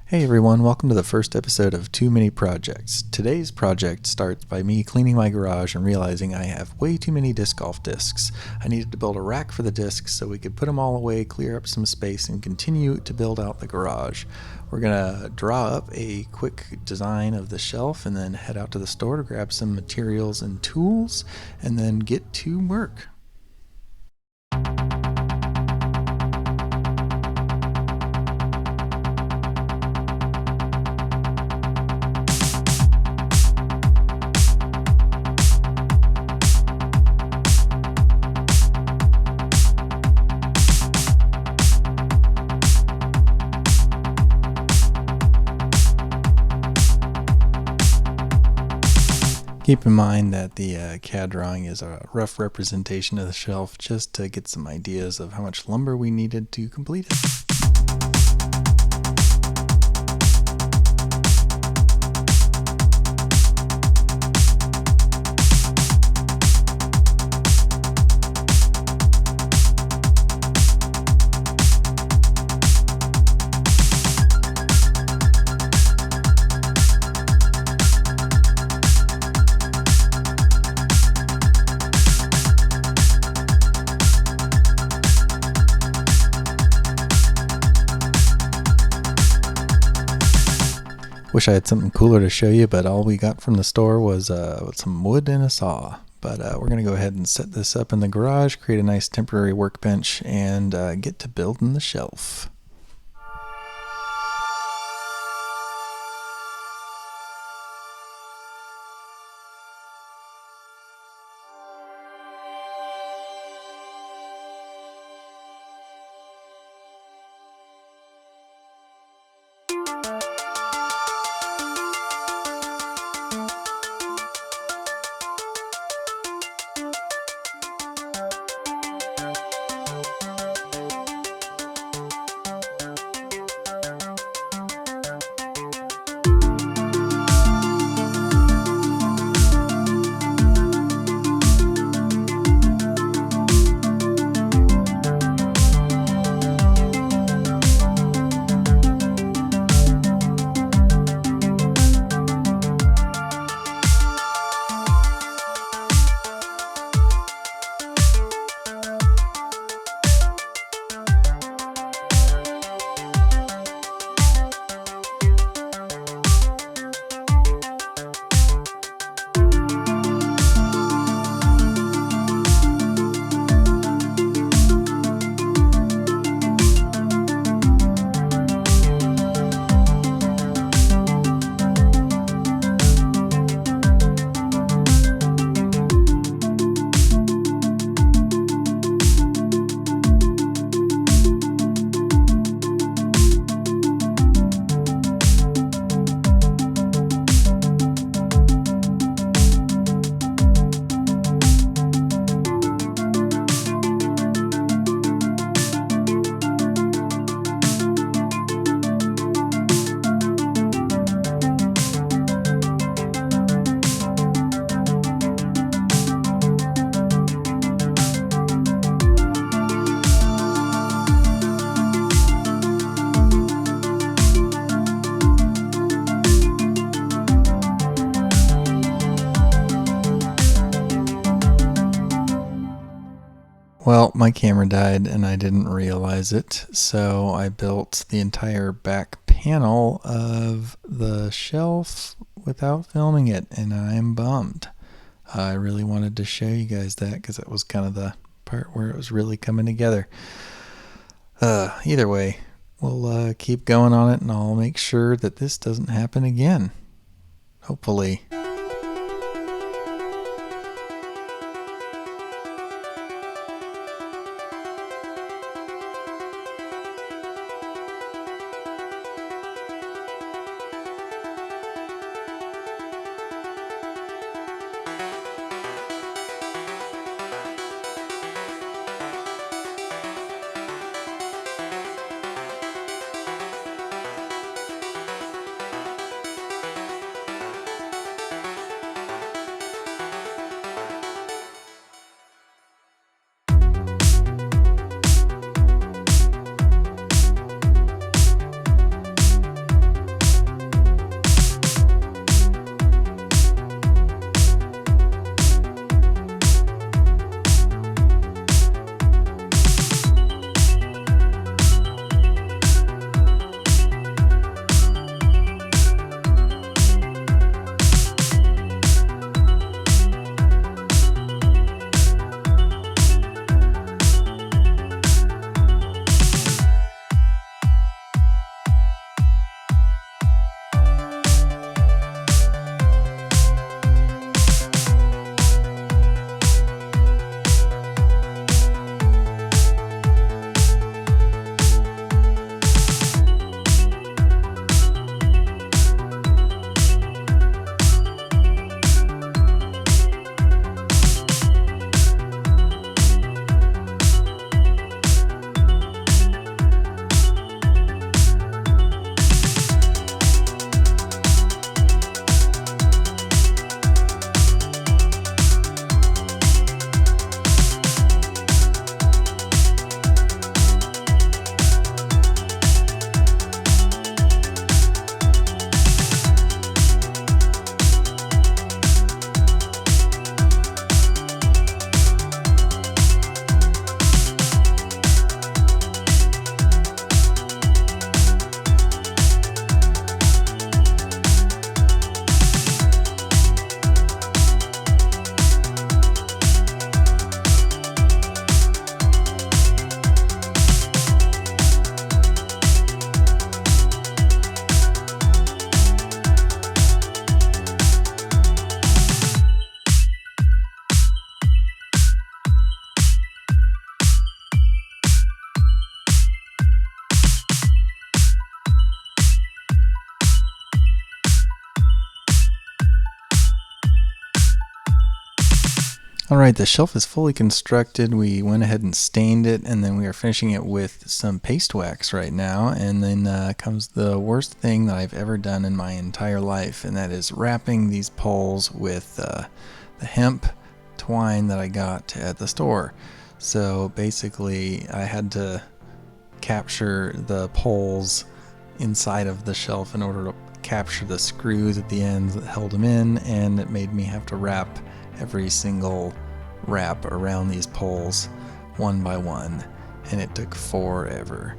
Hey everyone, welcome to the first episode of Too Many Projects. Today's project starts by me cleaning my garage and realizing I have way too many disc golf discs. I needed to build a rack for the discs so we could put them all away, clear up some space, and continue to build out the garage. We're going to draw up a quick design of the shelf and then head out to the store to grab some materials and tools and then get to work. Keep in mind that the CAD drawing is a rough representation of the shelf just to get some ideas of how much lumber we needed to complete it. Wish I had something cooler to show you, but all we got from the store was some wood and a saw. But we're going to go ahead and set this up in the garage, create a nice temporary workbench, and get to building the shelf. Well, my camera died and I didn't realize it, so I built the entire back panel of the shelf without filming it, and I'm bummed. I really wanted to show you guys that because that was kind of the part where it was really coming together. Either way, we'll keep going on it and I'll make sure that this doesn't happen again. Hopefully. Alright, the shelf is fully constructed. We went ahead and stained it, and then we are finishing it with some paste wax right now. And then comes the worst thing that I've ever done in my entire life, and that is wrapping these poles with the hemp twine that I got at the store. So basically, I had to capture the poles inside of the shelf in order to capture the screws at the ends that held them in, and it made me have to wrap every single wrap around these poles one by one, and it took forever.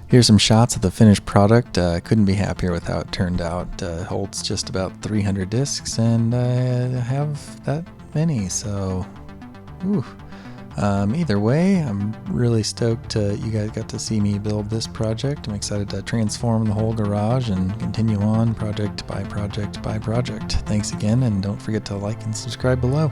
Here's some shots of the finished product. Couldn't be happier with how it turned out. Holds just about 300 discs, and I have that many, so whew. Either way, I'm really stoked you guys got to see me build this project. I'm excited to transform the whole garage and continue on project by project by project. Thanks again, and don't forget to like and subscribe below.